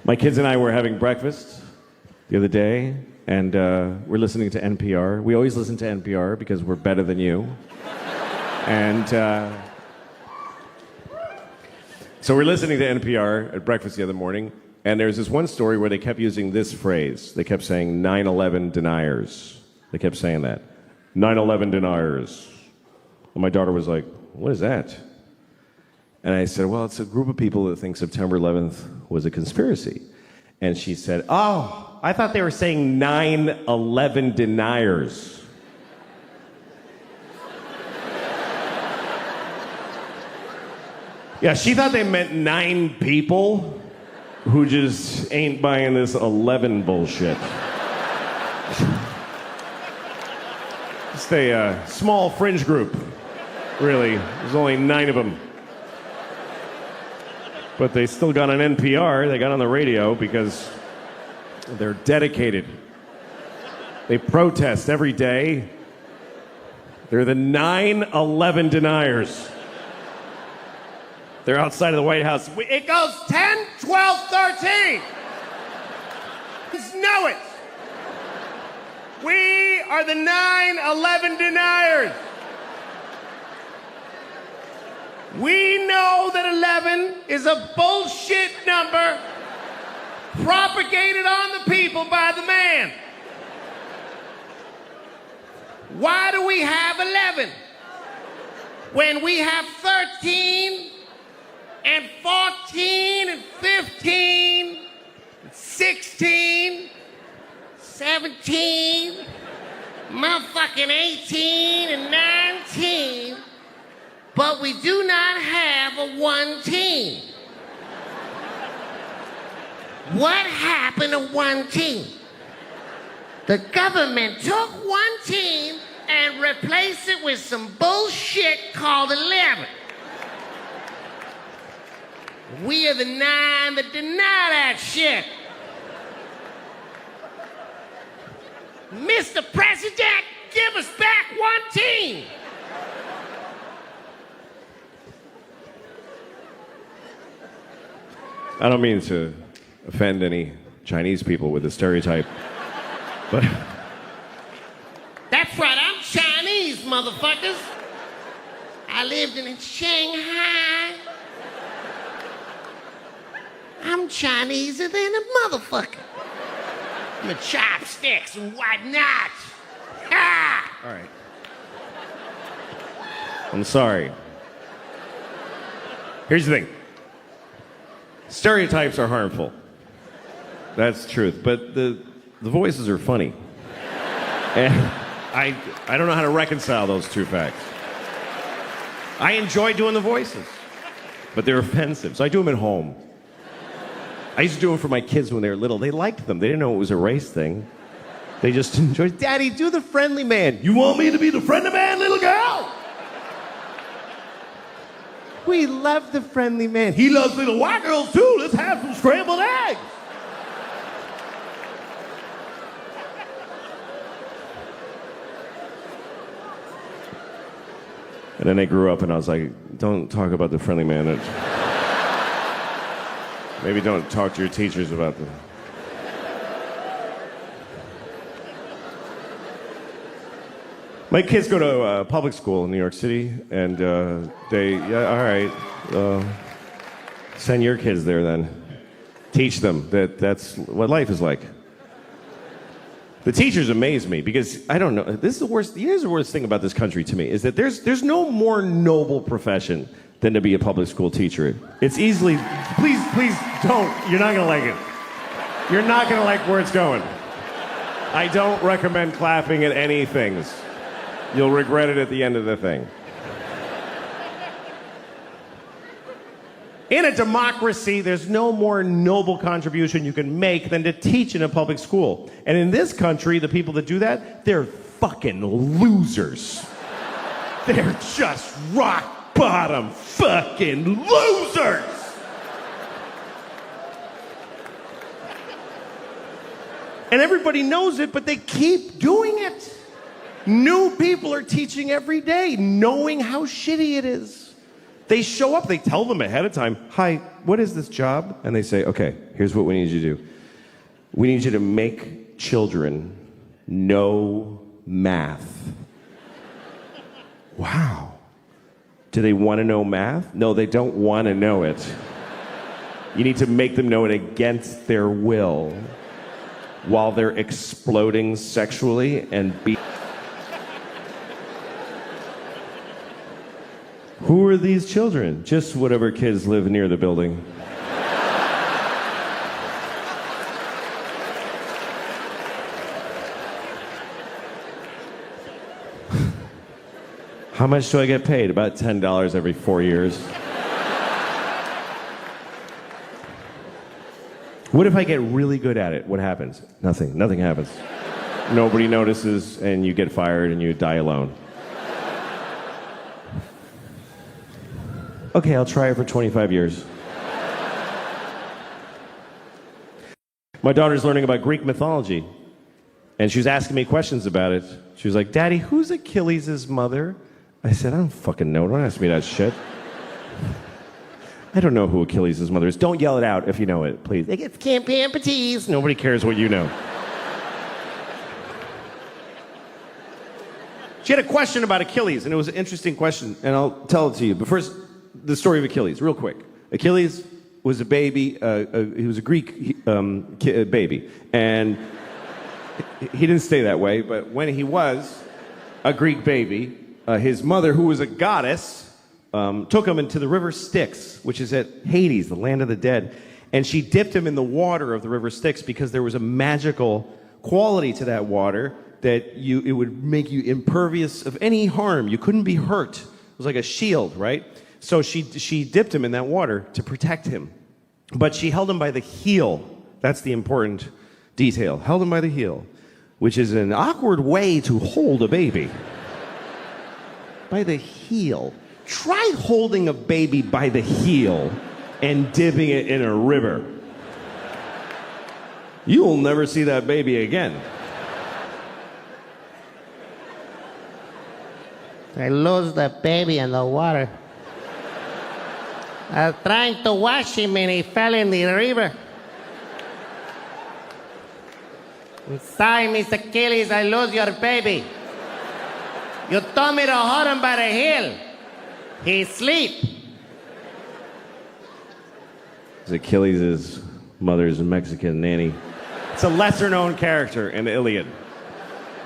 My kids and I were having breakfast the other day, and we're listening to NPR. We always listen to NPR because we're better than you. And so we're listening to NPR at breakfast the other morning, and there's this one story where they kept using this phrase. They kept saying 9/11 deniers. They kept saying that. 9/11 deniers. And my daughter was like, what is that? And I said, well, it's a group of people that think September 11th was a conspiracy. And she said, oh, I thought they were saying 9/11 deniers. Yeah, she thought they meant 9 people who just ain't buying this 11 bullshit. Just a small fringe group, really. There's only 9 of them. But they still got on NPR, they got on the radio because they're dedicated. They protest every day. They're the 9/11 deniers. They're outside of the White House. It goes 10, 12, 13. Just know it. We are the 9/11 deniers. We know that 11 is a bullshit number propagated on the people by the man. Why do we have 11 when we have 13 and 14 and 15 and 16, 17, motherfucking 18 and 19, but we do not have a 1 team? What happened to 1 team? The government took 1 team and replaced it with some bullshit called 11. We are the 9 that deny that shit. Mr. President, give us back 1 team. I don't mean to offend any Chinese people with the stereotype, but... That's right, I'm Chinese, motherfuckers. I lived in Shanghai. I'm Chineser than a motherfucker. I'm a chopsticks and whatnot. Ha! All right. I'm sorry. Here's the thing. Stereotypes are harmful. That's the truth. But the voices are funny. And I don't know how to reconcile those two facts. I enjoy doing the voices, but they're offensive, so I do them at home. I used to do them for my kids when they were little. They liked them. They didn't know it was a race thing. They just enjoyed, Daddy, do the friendly man. You want me to be the friendly man, little girl? We love the friendly man. He loves little white girls too. Let's have some scrambled eggs. And then I grew up and I was like, don't talk about the friendly man. Maybe don't talk to your teachers about them. My kids go to public school in New York City, and send your kids there then. Teach them that's what life is like. The teachers amaze me because I don't know. This is the worst. Here's the worst thing about this country to me is that there's no more noble profession than to be a public school teacher. It's easily. Please don't. You're not gonna like it. You're not gonna like where it's going. I don't recommend clapping at any things. You'll regret it at the end of the thing. In a democracy, there's no more noble contribution you can make than to teach in a public school. And in this country, the people that do that, they're fucking losers. They're just rock bottom fucking losers. And everybody knows it, but they keep doing it. New people are teaching every day, knowing how shitty it is. They show up, they tell them ahead of time, hi, what is this job? And they say, okay, here's what we need you to do. We need you to make children know math. Wow. Do they want to know math? No, they don't want to know it. You need to make them know it against their will while they're exploding sexually and Who are these children? Just whatever kids live near the building. How much do I get paid? About $10 every 4 years. What if I get really good at it? What happens? Nothing. Nothing happens. Nobody notices, and you get fired, and you die alone. Okay, I'll try it for 25 years. My daughter's learning about Greek mythology, and she was asking me questions about it. She was like, Daddy, who's Achilles' mother? I said, I don't fucking know. Don't ask me that shit. I don't know who Achilles' mother is. Don't yell it out if you know it, please. It's Camp Amputees. Nobody cares what you know. She had a question about Achilles, and it was an interesting question, and I'll tell it to you. But first, the story of Achilles, real quick. Achilles was a baby. He was a Greek baby. And he didn't stay that way, but when he was a Greek baby, his mother, who was a goddess, took him into the river Styx, which is at Hades, the land of the dead. And she dipped him in the water of the river Styx because there was a magical quality to that water that it would make you impervious of any harm. You couldn't be hurt. It was like a shield, right? So she dipped him in that water to protect him. But she held him by the heel. That's the important detail. Held him by the heel, which is an awkward way to hold a baby. By the heel. Try holding a baby by the heel and dipping it in a river. You'll never see that baby again. I lost the baby in the water. I was trying to wash him and he fell in the river. I'm sorry, Miss Achilles, I lost your baby. You told me to hold him by the heel. He's asleep. Achilles' mother's Mexican nanny. It's a lesser-known character in the Iliad.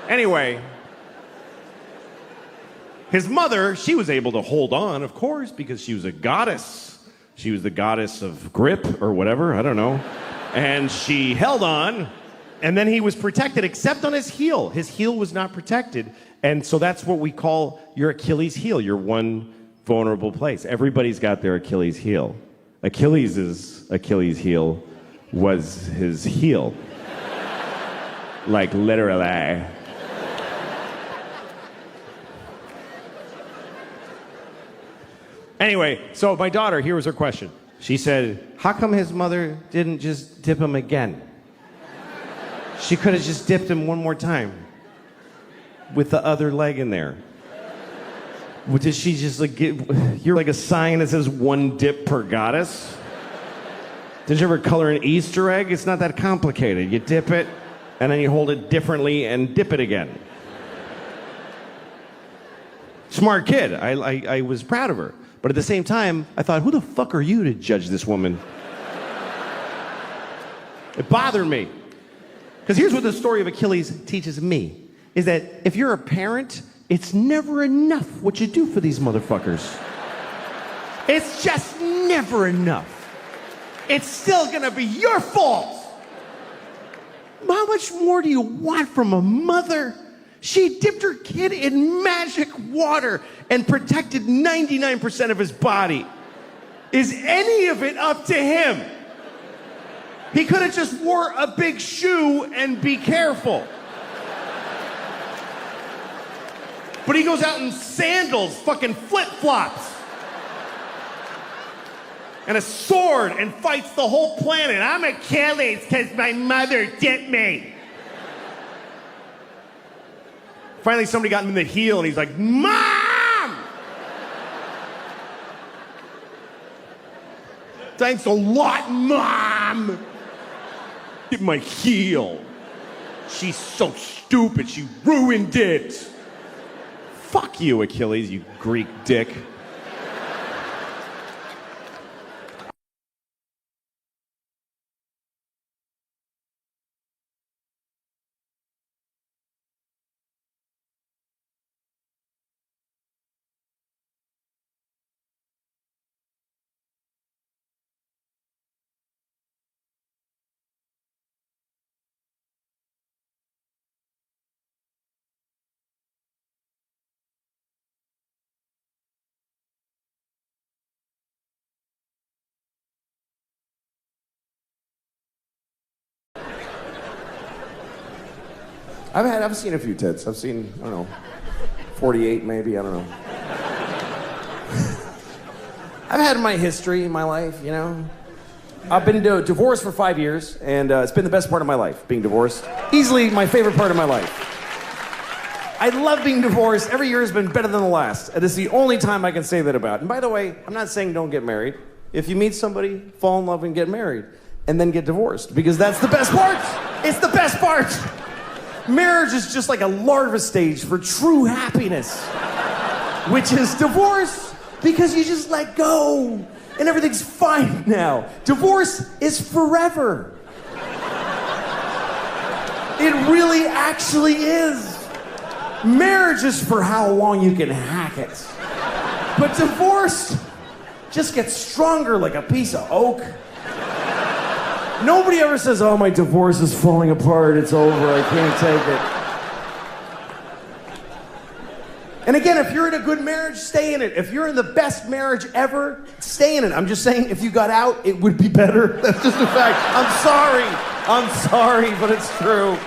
Anyway, his mother, she was able to hold on, of course, because she was a goddess. She was the goddess of grip or whatever, I don't know. And she held on, and then he was protected, except on his heel. His heel was not protected, and so that's what we call your Achilles heel, your one vulnerable place. Everybody's got their Achilles heel. Achilles' Achilles heel was his heel. Like literally. Anyway, so my daughter, here was her question. She said, how come his mother didn't just dip him again? She could have just dipped him one more time with the other leg in there. Did she just like you're like a sign that says one dip per goddess? Did you ever color an Easter egg? It's not that complicated. You dip it, and then you hold it differently and dip it again. Smart kid. I was proud of her. But at the same time, I thought, who the fuck are you to judge this woman? It bothered me. Because here's what the story of Achilles teaches me, is that if you're a parent, it's never enough what you do for these motherfuckers. It's just never enough. It's still gonna be your fault. How much more do you want from a mother? She dipped her kid in magic water and protected 99% of his body. Is any of it up to him? He could have just wore a big shoe and be careful. But he goes out in sandals, fucking flip-flops, and a sword and fights the whole planet. I'm Achilles because my mother dipped me. Finally, somebody got him in the heel, and he's like, Mom! Thanks a lot, Mom. Get my heel. She's so stupid, she ruined it. Fuck you, Achilles, you Greek dick. I've seen a few tits. I've seen, I don't know, 48 maybe, I don't know. I've had my history in my life, you know. I've been divorced for 5 years, and it's been the best part of my life, being divorced. Easily my favorite part of my life. I love being divorced. Every year has been better than the last. And it's the only time I can say that about. And by the way, I'm not saying don't get married. If you meet somebody, fall in love and get married, and then get divorced, because that's the best part. It's the best part. Marriage is just like a larva stage for true happiness, which is divorce, because you just let go and everything's fine now. Divorce is forever. It really actually is. Marriage is for how long you can hack it. But divorce just gets stronger like a piece of oak. Nobody ever says, oh, my divorce is falling apart, it's over, I can't take it. And again, if you're in a good marriage, stay in it. If you're in the best marriage ever, stay in it. I'm just saying, if you got out, it would be better. That's just a fact. I'm sorry, but it's true.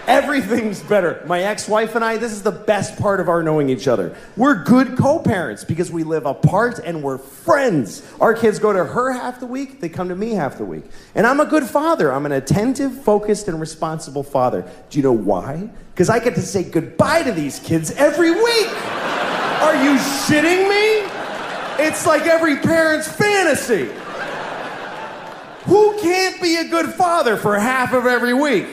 Everything's better. My ex-wife and I, this is the best part of our knowing each other. We're good co-parents because we live apart and we're friends. Our kids go to her half the week, they come to me half the week. And I'm a good father. I'm an attentive, focused, and responsible father. Do you know why? Because I get to say goodbye to these kids every week. Are you shitting me? It's like every parent's fantasy. Who can't be a good father for half of every week?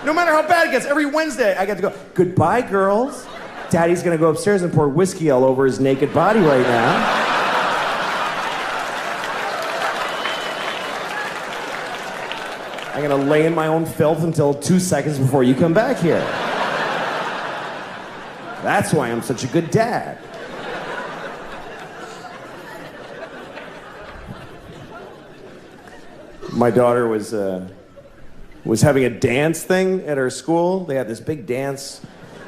No matter how bad it gets, every Wednesday I get to go, goodbye, girls. Daddy's gonna go upstairs and pour whiskey all over his naked body right now. I'm gonna lay in my own filth until 2 seconds before you come back here. That's why I'm such a good dad. My daughter was having a dance thing at her school. They had this big dance.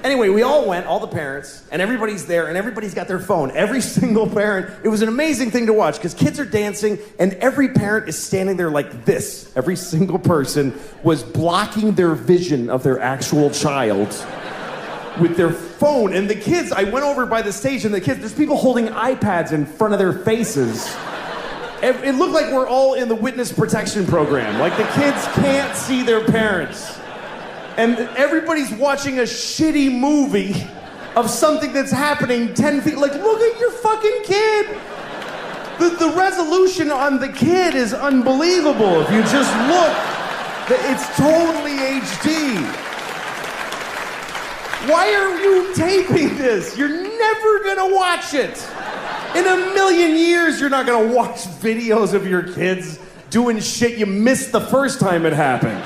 Anyway, we all went, all the parents, and everybody's there, and everybody's got their phone. Every single parent. It was an amazing thing to watch, because kids are dancing, and every parent is standing there like this. Every single person was blocking their vision of their actual child with their phone. And the kids, I went over by the stage, and the kids, there's people holding iPads in front of their faces. It looked like we're all in the witness protection program. Like the kids can't see their parents. And everybody's watching a shitty movie of something that's happening 10 feet. Like, look at your fucking kid. The resolution on the kid is unbelievable. If you just look, it's totally HD. Why are you taping this? You're never gonna watch it. In a million years, you're not gonna watch videos of your kids doing shit you missed the first time it happened.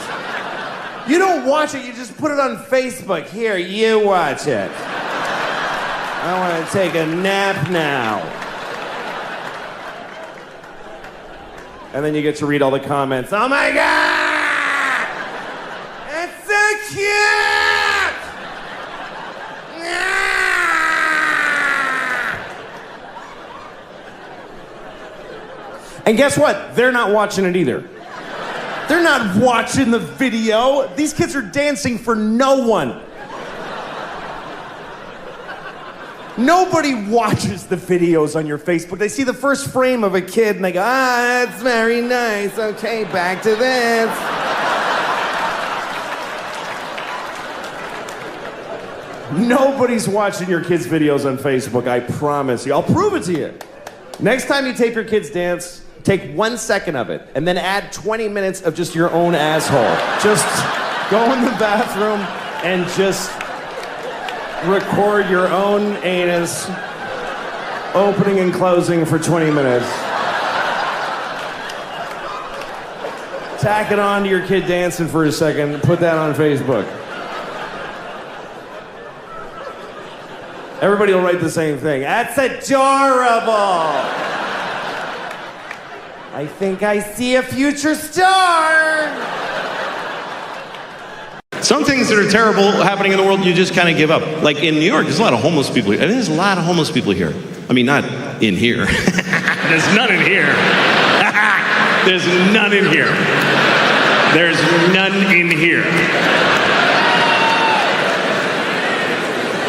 You don't watch it, you just put it on Facebook. Here, you watch it. I wanna take a nap now. And then you get to read all the comments. Oh my God! It's so cute! And guess what? They're not watching it either. They're not watching the video. These kids are dancing for no one. Nobody watches the videos on your Facebook. They see the first frame of a kid and they go, ah, that's very nice. Okay, back to this. Nobody's watching your kids' videos on Facebook, I promise you. I'll prove it to you. Next time you tape your kids dance, take 1 second of it and then add 20 minutes of just your own asshole. Just go in the bathroom and just record your own anus opening and closing for 20 minutes. Tack it on to your kid dancing for a second and put that on Facebook. Everybody will write the same thing. That's adorable. I think I see a future star. Some things that are terrible happening in the world, you just kind of give up. Like in New York, there's a lot of homeless people here. I mean, there's a lot of homeless people here. I mean, not in here. There's none in here. There's none in here. There's none in here.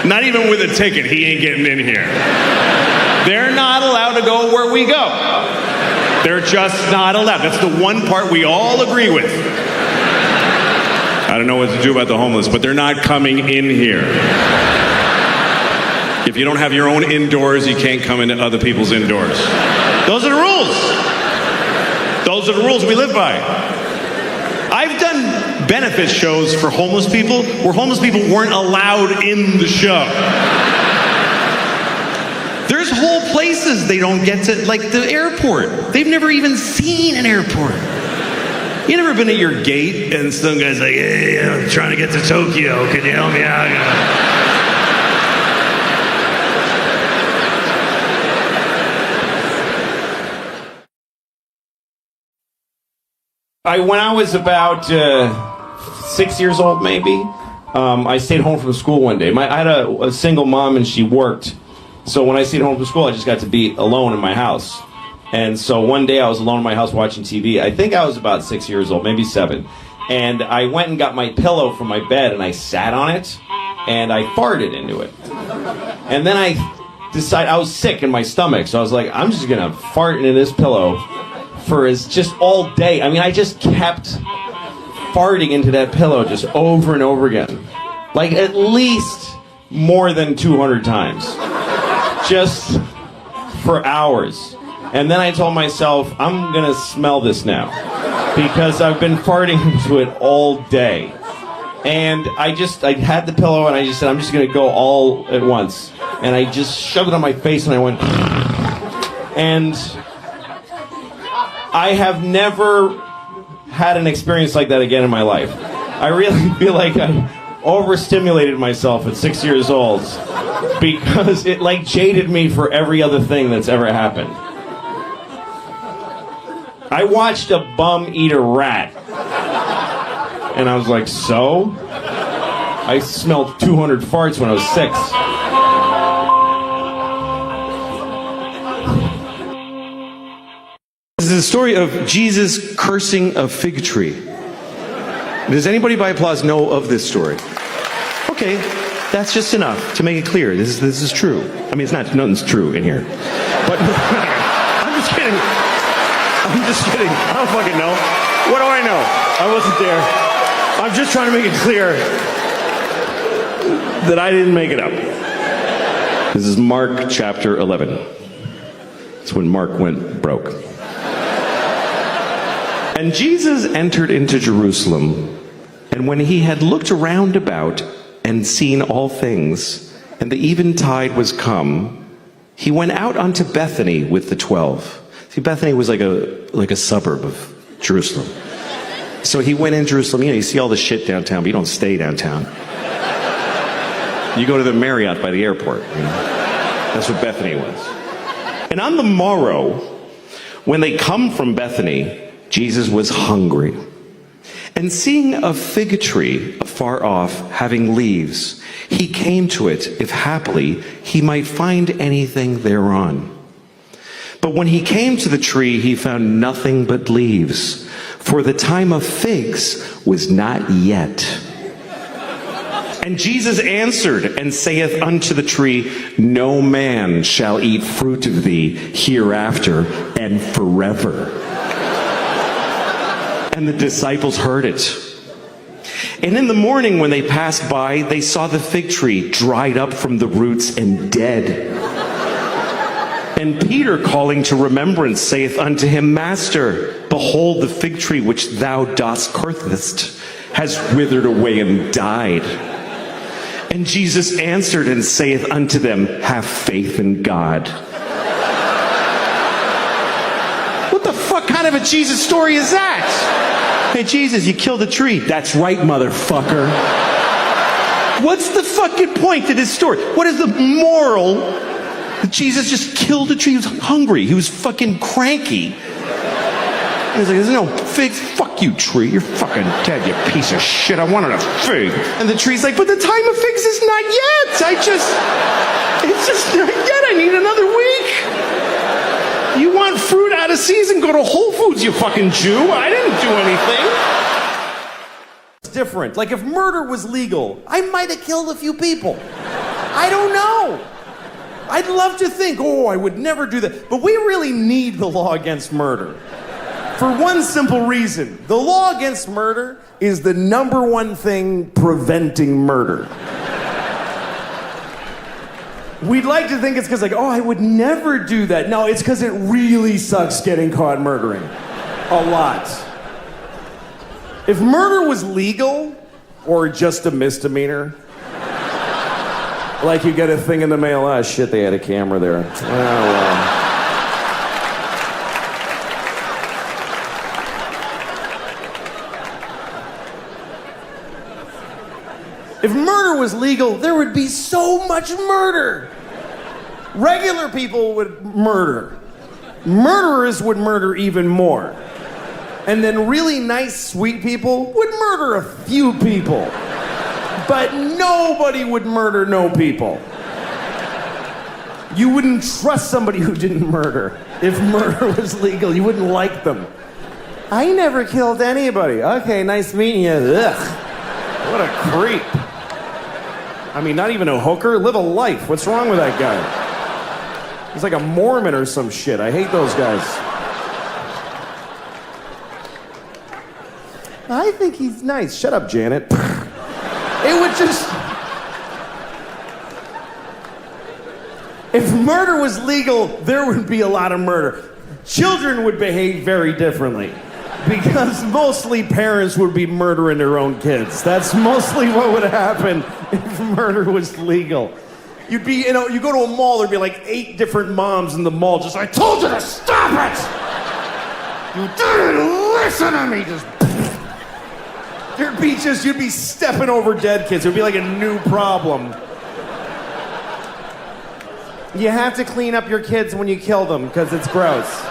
Not even with a ticket, he ain't getting in here. They're not allowed to go where we go. They're just not allowed. That's the one part we all agree with. I don't know what to do about the homeless, but they're not coming in here. If you don't have your own indoors, you can't come into other people's indoors. Those are the rules. Those are the rules we live by. I've done benefit shows for homeless people where homeless people weren't allowed in the show. There's whole places they don't get to, like the airport. They've never even seen an airport. You never been at your gate and some guy's like, hey, I'm trying to get to Tokyo. Can you help me out? When I was about 6 years old, maybe, I stayed home from school one day. I had a single mom and she worked. So when I stayed home from school, I just got to be alone in my house. And so one day I was alone in my house watching TV. I think I was about 6 years old, maybe 7. And I went and got my pillow from my bed and I sat on it and I farted into it. And then I decided, I was sick in my stomach, so I was like, I'm just gonna fart into this pillow for just all day. I mean, I just kept farting into that pillow just over and over again. Like at least more than 200 times. Just for hours. And then I told myself, I'm gonna smell this now. Because I've been farting into it all day. And I had the pillow and I just said, I'm just gonna go all at once. And I just shoved it on my face and I went, and I have never had an experience like that again in my life. I really feel like I overstimulated myself at 6 years old because it like jaded me for every other thing that's ever happened. I watched a bum eat a rat. And I was like, so? I smelled 200 farts when I was 6. This is the story of Jesus cursing a fig tree. Does anybody by applause know of this story? Okay, that's just enough to make it clear. This is true. I mean, nothing's true in here. But I'm just kidding. I don't fucking know. What do I know? I wasn't there. I'm just trying to make it clear that I didn't make it up. This is Mark chapter 11. It's when Mark went broke. And Jesus entered into Jerusalem, and when he had looked around about and seen all things, and the eventide was come, he went out unto Bethany with the 12. See, Bethany was like a suburb of Jerusalem. So he went in Jerusalem. You know, you see all the shit downtown, but you don't stay downtown. You go to the Marriott by the airport. You know? That's what Bethany was. And on the morrow, when they come from Bethany, Jesus was hungry. And seeing a fig tree afar off, having leaves, he came to it, if haply he might find anything thereon. But when he came to the tree, he found nothing but leaves, for the time of figs was not yet. And Jesus answered and saith unto the tree, no man shall eat fruit of thee hereafter and forever. And the disciples heard it. And in the morning when they passed by, they saw the fig tree dried up from the roots and dead. And Peter, calling to remembrance, saith unto him, Master, behold, the fig tree which thou dost cursest has withered away and died. And Jesus answered and saith unto them, Have faith in God. What the fuck kind of a Jesus story is that? Hey, Jesus, you killed a tree. That's right, motherfucker. What's the fucking point to this story? What is the moral that Jesus just killed a tree? He was hungry. He was fucking cranky. He's like, there's no figs. Fuck you, tree. You're fucking dead, you piece of shit. I wanted a fig. And the tree's like, but the time of figs is not yet. It's just not yet. I need another week. You want fruit out of season? Go to Whole Foods, you fucking Jew. I didn't do anything. Different. Like if murder was legal, I might have killed a few people. I don't know. I'd love to think, I would never do that. But we really need the law against murder. For one simple reason. The law against murder is the number one thing preventing murder. We'd like to think it's because I would never do that. No, it's because it really sucks getting caught murdering. A lot. If murder was legal, or just a misdemeanor, like you get a thing in the mail, shit, they had a camera there. Oh, well. If murder was legal, there would be so much murder. Regular people would murder. Murderers would murder even more. And then really nice, sweet people would murder a few people. But nobody would murder no people. You wouldn't trust somebody who didn't murder. If murder was legal, you wouldn't like them. I never killed anybody. Okay, nice meeting you. Ugh. What a creep. I mean, not even a hooker. Live a life. What's wrong with that guy? He's like a Mormon or some shit. I hate those guys. I think he's nice. Shut up, Janet. It would just... If murder was legal, there would be a lot of murder. Children would behave very differently. Because mostly parents would be murdering their own kids. That's mostly what would happen if murder was legal. You'd be, you go to a mall, there'd be like 8 different moms in the mall just, I told you to stop it! You didn't listen to me! You'd be stepping over dead kids. It would be like a new problem. You have to clean up your kids when you kill them, because it's gross.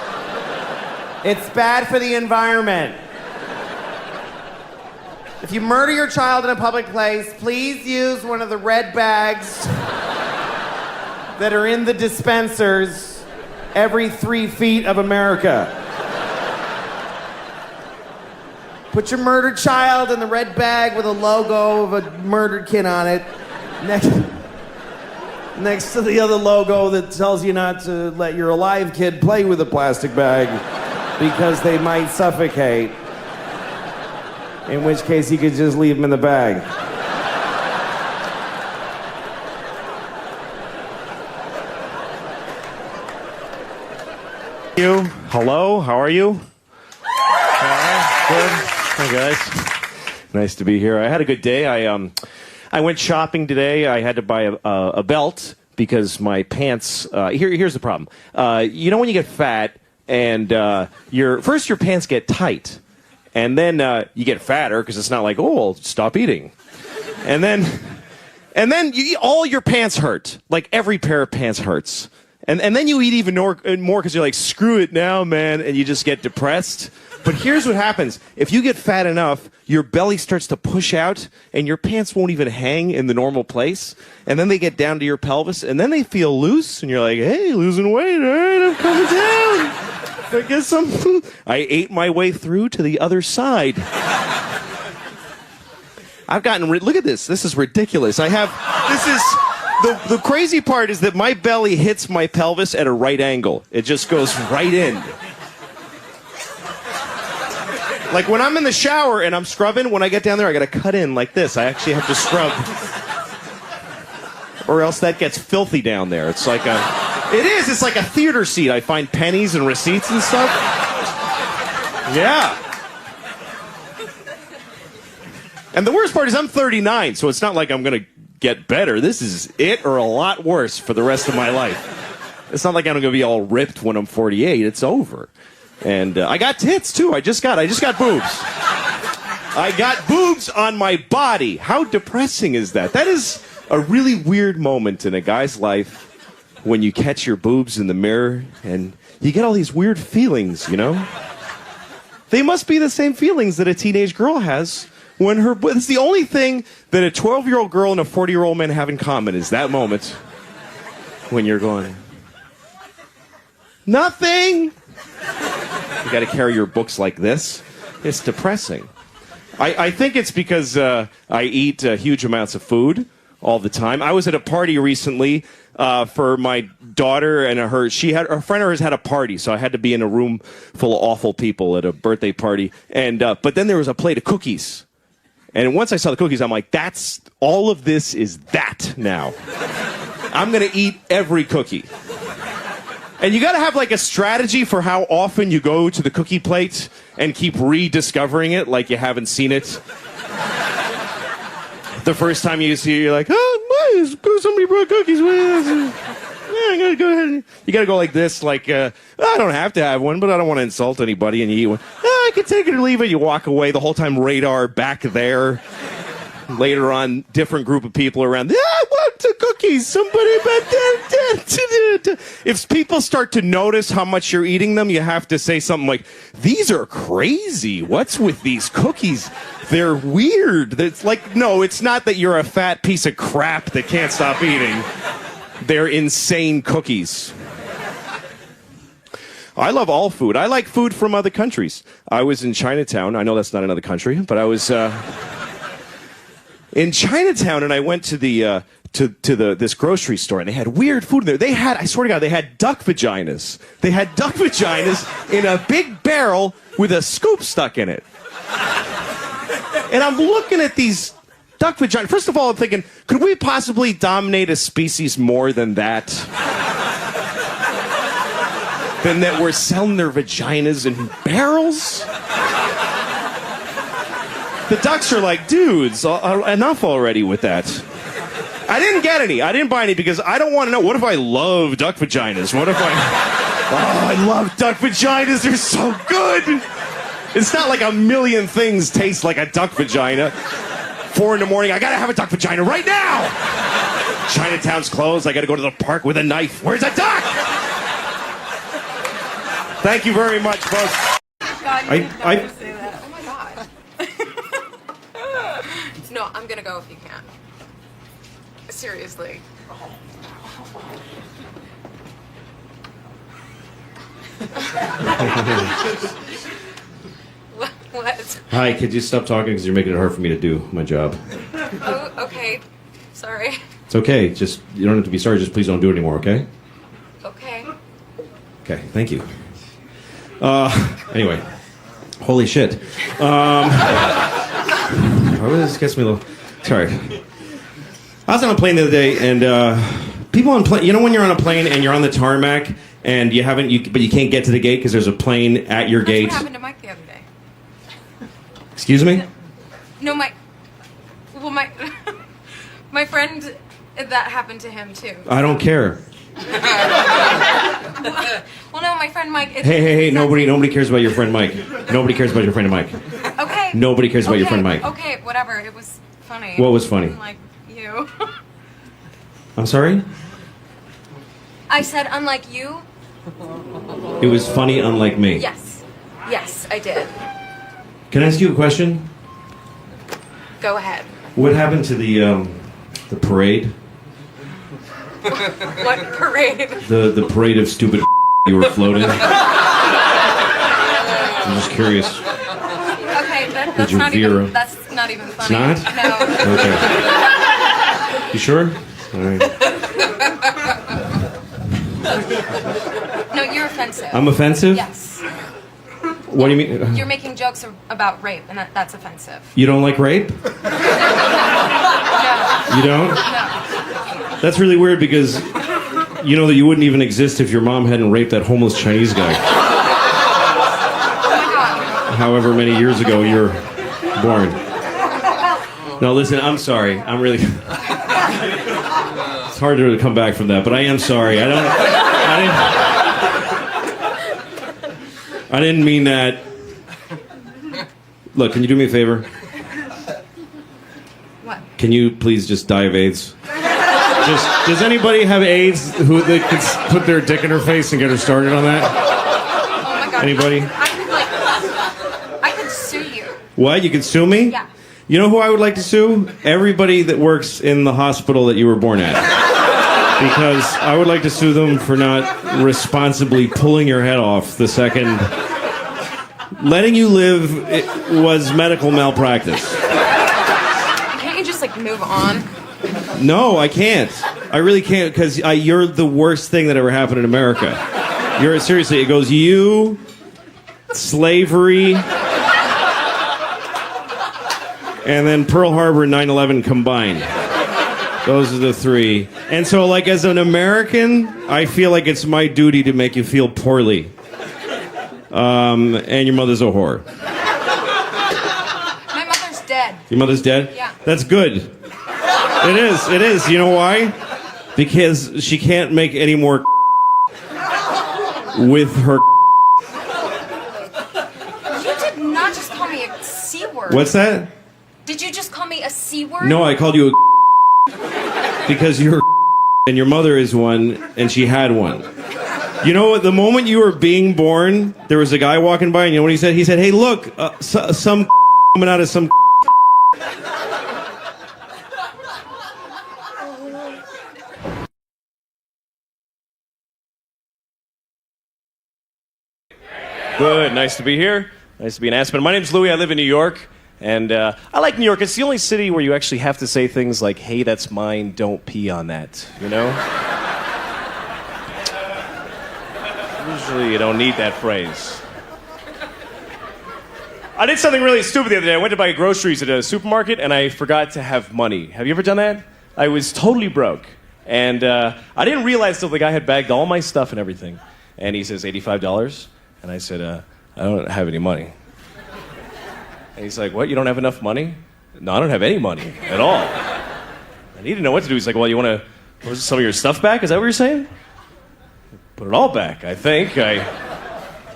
It's bad for the environment. If you murder your child in a public place, please use one of the red bags that are in the dispensers every 3 feet of America. Put your murdered child in the red bag with a logo of a murdered kid on it. Next to the other logo that tells you not to let your alive kid play with a plastic bag because they might suffocate. In which case you could just leave them in the bag. You? Hello? How are you? Good. Hi, guys. Nice to be here. I had a good day. I went shopping today. I had to buy a belt because my pants. Here's the problem. You know when you get fat and your pants get tight, and then you get fatter because it's not like, oh, well, stop eating, and then all your pants hurt. Like every pair of pants hurts. And then you eat even more because you're like, screw it now, man, and you just get depressed. But here's what happens. If you get fat enough, your belly starts to push out, and your pants won't even hang in the normal place. And then they get down to your pelvis, and then they feel loose, and you're like, hey, losing weight, all right, I'm coming down. I guess I ate my way through to the other side. I've gotten look at this. This is ridiculous. The crazy part is that my belly hits my pelvis at a right angle. It just goes right in. Like when I'm in the shower and I'm scrubbing, when I get down there, I gotta cut in like this. I actually have to scrub. Or else that gets filthy down there. It's like It is. It's like a theater seat. I find pennies and receipts and stuff. Yeah. And the worst part is I'm 39, so it's not like I'm going to get better. This is it or a lot worse for the rest of my life. It's not like I'm going to be all ripped when I'm 48. It's over. And I got tits, too. I just got boobs. I got boobs on my body. How depressing is that? That is a really weird moment in a guy's life when you catch your boobs in the mirror and you get all these weird feelings, you know? They must be the same feelings that a teenage girl has when her... It's the only thing that a 12-year-old girl and a 40-year-old man have in common is that moment when you're going, nothing! You got to carry your books like this. It's depressing. I think it's because I eat huge amounts of food all the time. I was at a party recently for my daughter and a friend of hers had a party, so I had to be in a room full of awful people at a birthday party. And but then there was a plate of cookies. And once I saw the cookies, I'm like, that's all of this is that now. I'm going to eat every cookie. And you got to have like a strategy for how often you go to the cookie plate and keep rediscovering it like you haven't seen it. The first time you see it, you're like, oh, somebody brought cookies. Yeah, I gotta go ahead. You got to go like this, like, I don't have to have one, but I don't want to insult anybody, and you eat one. I can take it or leave it. You walk away. The whole time, radar back there. Later on, different group of people around. I want the cookies. Somebody. If people start to notice how much you're eating them, you have to say something like, these are crazy. What's with these cookies? They're weird. It's like, no, it's not that you're a fat piece of crap that can't stop eating. They're insane cookies. I love all food. I like food from other countries. I was in Chinatown. I know that's not another country, but I was... in Chinatown, and I went to the this grocery store, and they had weird food in there. They had, I swear to God, they had duck vaginas. They had duck vaginas in a big barrel with a scoop stuck in it. And I'm looking at these duck vaginas. First of all, I'm thinking, could we possibly dominate a species more than that? Than that we're selling their vaginas in barrels? The ducks are like, dudes, enough already with that. I didn't get any. I didn't buy any because I don't want to know. What if I love duck vaginas? What if I love duck vaginas. They're so good. It's not like a million things taste like a duck vagina. 4 a.m, I gotta have a duck vagina right now. Chinatown's closed. I gotta go to the park with a knife. Where's a duck? Thank you very much, folks. God, you did not say that. Oh my God. No, I'm gonna go if you can. Seriously. What? Hi, could you stop talking because you're making it hard for me to do my job. Oh, okay. Sorry. It's okay. Just, you don't have to be sorry. Just please don't do it anymore, okay? Okay. Okay, thank you. Anyway. Holy shit. This gets me a little... Sorry. I was on a plane the other day, and people on plane... You know when you're on a plane and you're on the tarmac, and you haven't... but you can't get to the gate because there's a plane at your gate? That's what happened to Mike the other day. Excuse me? No, my friend, that happened to him too. I don't care. Well, no, my friend Mike. Hey! Nobody cares about your friend Mike. Nobody cares about your friend Mike. Okay. Nobody cares about your friend Mike. Okay, whatever. It was funny. What was funny? Unlike you. I'm sorry? I said unlike you. It was funny, unlike me. Yes, I did. Can I ask you a question? Go ahead. What happened to the parade? What parade? The parade of stupid you were floating? I'm just curious. Okay, that's you not veer? even. That's not even funny. It's not? No. Okay. You sure? All right. No, you're offensive. I'm offensive? Yes. What do you mean? You're making jokes about rape, and that's offensive. You don't like rape? No. You don't? No. That's really weird because You know that you wouldn't even exist if your mom hadn't raped that homeless Chinese guy. Oh my God. However many years ago you're born. No, listen, I'm sorry. I'm really... It's hard to come back from that, but I am sorry. I didn't mean that. Look, can you do me a favor? What? Can you please just die of AIDS? Does anybody have AIDS who they could put their dick in her face and get her started on that? Oh my God. Anybody? I could sue you. What? You can sue me? Yeah. You know who I would like to sue? Everybody that works in the hospital that you were born at. Because I would like to sue them for not responsibly pulling your head off the second. Letting you live was medical malpractice. Can't you just move on? No, I can't. I really can't because you're the worst thing that ever happened in America. Seriously, it goes you, slavery, and then Pearl Harbor and 9/11 combined. Those are the three. And so, as an American, I feel like it's my duty to make you feel poorly. And your mother's a whore. My mother's dead. Your mother's dead? Yeah. That's good. It is. You know why? Because she can't make any more with her. You did not just call me a C word. What's that? Did you just call me a C word? No, I called you a because you're and your mother is one, and she had one. You know what? The moment you were being born, there was a guy walking by, and you know what he said? He said, "Hey, look, some coming out of some." Good. Nice to be here. Nice to be in Aspen. My name's Louis. I live in New York. And I like New York. It's the only city where you actually have to say things like, hey, that's mine, don't pee on that, you know? Usually you don't need that phrase. I did something really stupid the other day. I went to buy groceries at a supermarket, and I forgot to have money. Have you ever done that? I was totally broke. And I didn't realize till the guy had bagged all my stuff and everything. And he says, $85? And I said, I don't have any money. And he's like, what, you don't have enough money? No, I don't have any money at all. And he didn't know what to do. He's like, well, you want to some of your stuff back? Is that what you're saying? Put it all back, I think. The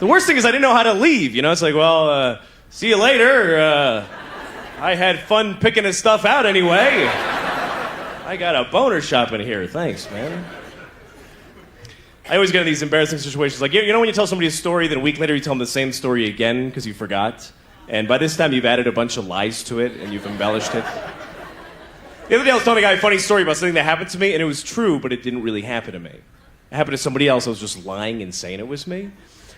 worst thing is I didn't know how to leave. You know, it's like, well, see you later. I had fun picking his stuff out anyway. I got a boner shop in here. Thanks, man. I always get in these embarrassing situations. Like, you know when you tell somebody a story, then a week later you tell them the same story again because you forgot? And by this time, you've added a bunch of lies to it, and you've embellished it. The other day, I was telling a guy a funny story about something that happened to me, and it was true, but it didn't really happen to me. It happened to somebody else. I was just lying and saying it was me.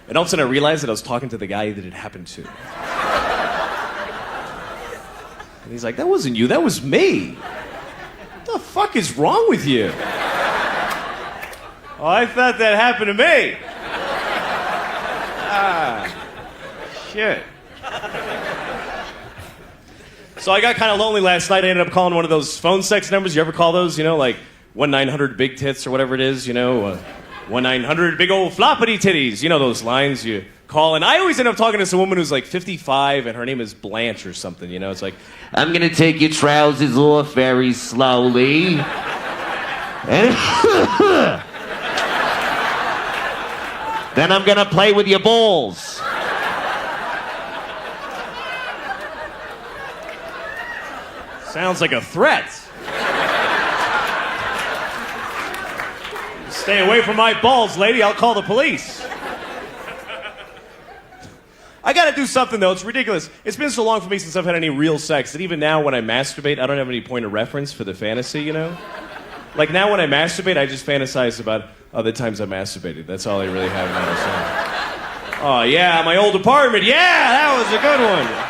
And all of a sudden, I realized that I was talking to the guy that it happened to. And he's like, that wasn't you, that was me. What the fuck is wrong with you? Oh, I thought that happened to me. Shit. So I got kind of lonely last night. I ended up calling one of those phone sex numbers. You ever call those? You know, like 1-900-BIG-TITS or whatever it is, you know? 1-900-BIG-OLD-FLOPPITY-TITTIES. You know those lines you call. And I always end up talking to some woman who's like 55 and her name is Blanche or something, you know? It's like, I'm gonna take your trousers off very slowly. And then I'm gonna play with your balls. sounds like a threat. Stay away from my balls, lady. I'll call the police. I gotta do something, though. It's ridiculous. It's been so long for me since I've had any real sex that even now when I masturbate, I don't have any point of reference for the fantasy, you know? Like now when I masturbate, I just fantasize about other times I masturbated. That's all I really have in my life. Oh, yeah, my old apartment. Yeah, that was a good one.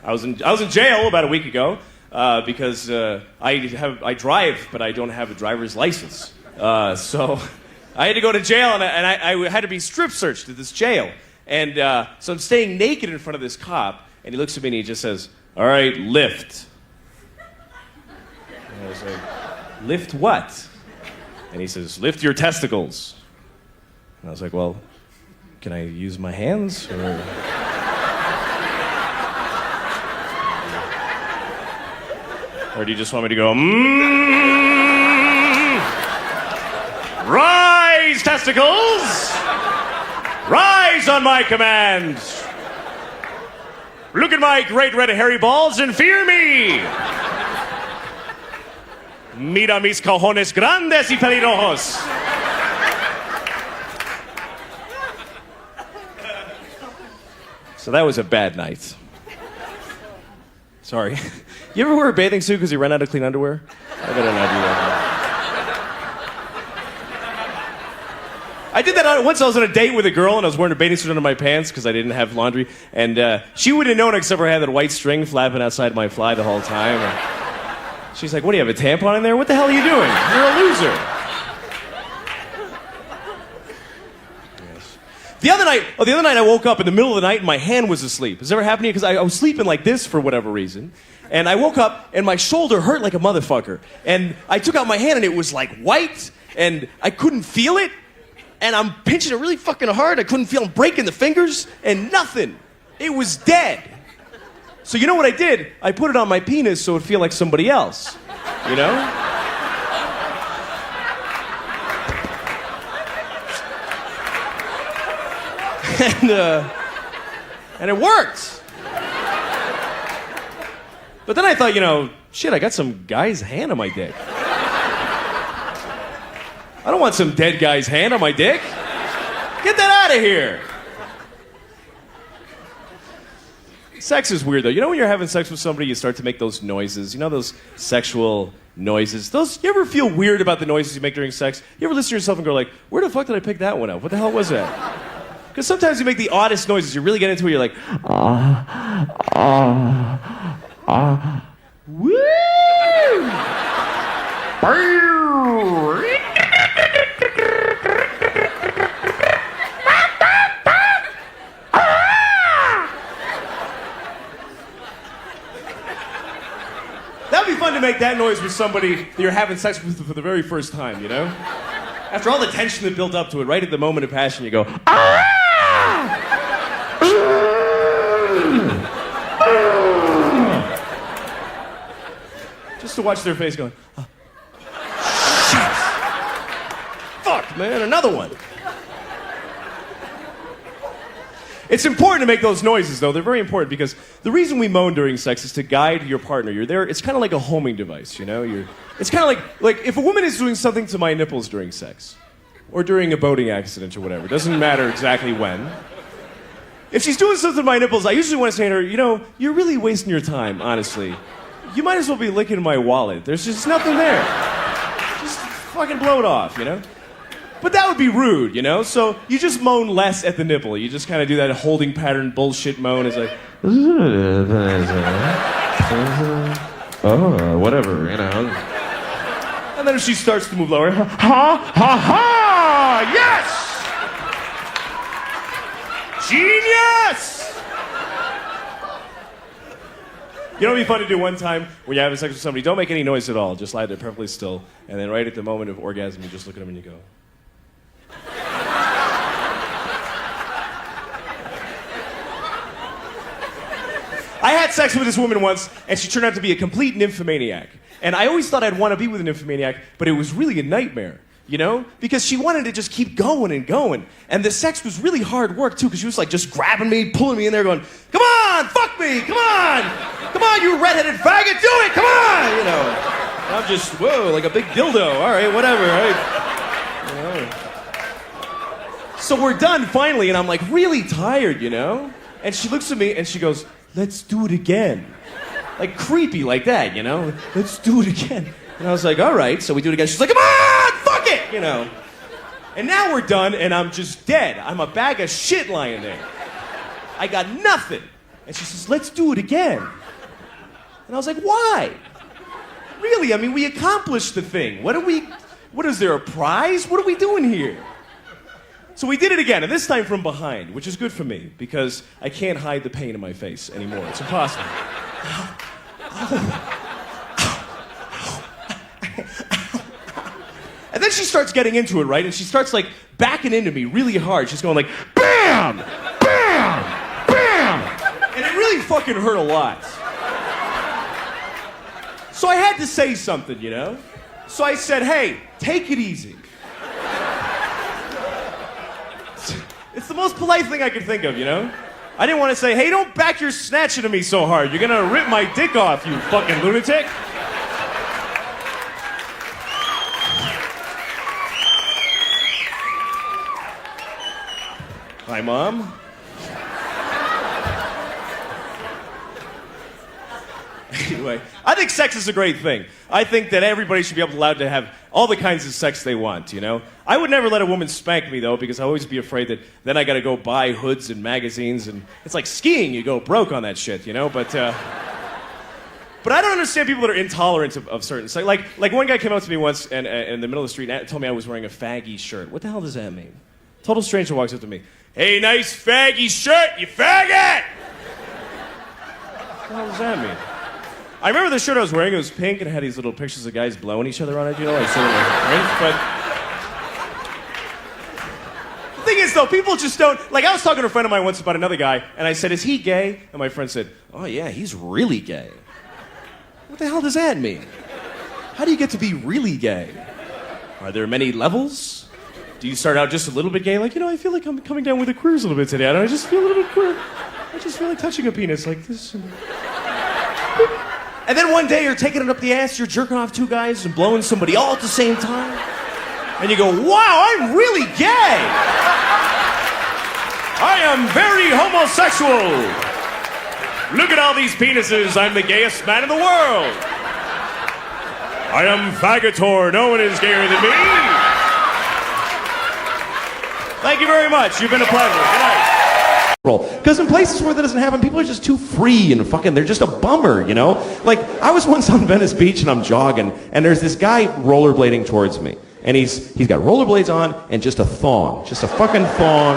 I was in jail about a week ago because I drive, but I don't have a driver's license. So I had to go to jail, and I had to be strip searched at this jail. And so I'm staying naked in front of this cop, and he looks at me and he just says, all right, lift. And I was like, lift what? And he says, lift your testicles. And I was like, well, can I use my hands? Or do you just want me to go, rise, testicles! Rise on my command! Look at my great red hairy balls and fear me! Mira mis cojones grandes y peligrosos. So that was a bad night. Sorry. You ever wear a bathing suit because you ran out of clean underwear? I better not do that. I did that once. I was on a date with a girl and I was wearing a bathing suit under my pants because I didn't have laundry. And she wouldn't have known except for I had that white string flapping outside my fly the whole time. And she's like, what do you have, a tampon in there? What the hell are you doing? You're a loser. Yes. The other night I woke up in the middle of the night and my hand was asleep. Has this ever happened to you? Because I was sleeping like this for whatever reason. And I woke up and my shoulder hurt like a motherfucker. And I took out my hand and it was like white and I couldn't feel it. And I'm pinching it really fucking hard. I couldn't feel him breaking the fingers and nothing. It was dead. So you know what I did? I put it on my penis so it would feel like somebody else. You know? And it worked. But then I thought, shit, I got some guy's hand on my dick. I don't want some dead guy's hand on my dick. Get that out of here. Sex is weird, though. You know when you're having sex with somebody, you start to make those noises. You know those sexual noises? You ever feel weird about the noises you make during sex? You ever listen to yourself and go like, where the fuck did I pick that one up? What the hell was that? Because sometimes you make the oddest noises. You really get into it, you're like, woo! That'd be fun to make that noise with somebody that you're having sex with for the very first time, you know? After all the tension that built up to it, right at the moment of passion, you go, just to watch their face going, shit. Fuck, man, another one. It's important to make those noises, though. They're very important because the reason we moan during sex is to guide your partner. You're there. It's kind of like a homing device, you know? It's kind of like if a woman is doing something to my nipples during sex or during a boating accident or whatever, it doesn't matter exactly when. If she's doing something to my nipples, I usually want to say to her, you're really wasting your time, honestly. You might as well be licking my wallet. There's just nothing there. Just fucking blow it off, you know? But that would be rude, you know? So you just moan less at the nipple. You just kind of do that holding pattern bullshit moan. It's like, oh, whatever, you know. And then if she starts to move lower, ha, ha, ha, yes! Genius! You know what would be fun to do one time when you're having sex with somebody? Don't make any noise at all. Just lie there perfectly still. And then right at the moment of orgasm, you just look at them and you go, I had sex with this woman once, and she turned out to be a complete nymphomaniac. And I always thought I'd want to be with a nymphomaniac, but it was really a nightmare, you know? Because she wanted to just keep going and going. And the sex was really hard work, too, because she was like just grabbing me, pulling me in there, going, come on, fuck me, come on, you redheaded faggot, do it, come on, you know? And I'm just, whoa, like a big dildo, all right, whatever, right? You know? So we're done finally, and I'm like really tired, you know? And she looks at me and she goes, let's do it again. Like creepy like that, you know? Let's do it again. And I was like, all right. So we do it again. She's like, come on, fuck it, you know? And now we're done and I'm just dead. I'm a bag of shit lying there. I got nothing. And she says, let's do it again. And I was like, why? Really, I mean, we accomplished the thing. What is there, a prize? What are we doing here? So we did it again, and this time from behind, which is good for me, because I can't hide the pain in my face anymore. It's impossible. And then she starts getting into it, right? And she starts like backing into me really hard. She's going like, bam, bam, bam. And it really fucking hurt a lot. So I had to say something, you know? So I said, hey, take it easy. It's the most polite thing I could think of, you know? I didn't want to say, hey, don't back your snatch into me so hard. You're gonna rip my dick off, you fucking lunatic. Hi, Mom. Anyway, I think sex is a great thing. I think that everybody should be allowed to have all the kinds of sex they want, you know? I would never let a woman spank me, though, because I always be afraid that then I gotta go buy hoods and magazines, and it's like skiing, you go broke on that shit, you know? But I don't understand people that are intolerant of certain sex. Like one guy came up to me once and in the middle of the street and told me I was wearing a faggy shirt. What the hell does that mean? Total stranger walks up to me. Hey, nice faggy shirt, you faggot! What the hell does that mean? I remember the shirt I was wearing, it was pink and it had these little pictures of guys blowing each other on it, you know, like sort of like, but the thing is though, people just don't, like I was talking to a friend of mine once about another guy, and I said, is he gay? And my friend said, oh yeah, he's really gay. What the hell does that mean? How do you get to be really gay? Are there many levels? Do you start out just a little bit gay, like, you know, I feel like I'm coming down with the queers a little bit today, and I just feel a little bit queer. I just feel like touching a penis like this. And then one day you're taking it up the ass, you're jerking off two guys and blowing somebody all at the same time. And you go, wow, I'm really gay. I am very homosexual. Look at all these penises, I'm the gayest man in the world. I am faggotor, no one is gayer than me. Thank you very much, you've been a pleasure. Good night. Because in places where that doesn't happen, people are just too free and fucking, they're just a bummer, you know? Like, I was once on Venice Beach and I'm jogging, and there's this guy rollerblading towards me. And he's got rollerblades on and just a thong. Just a fucking thong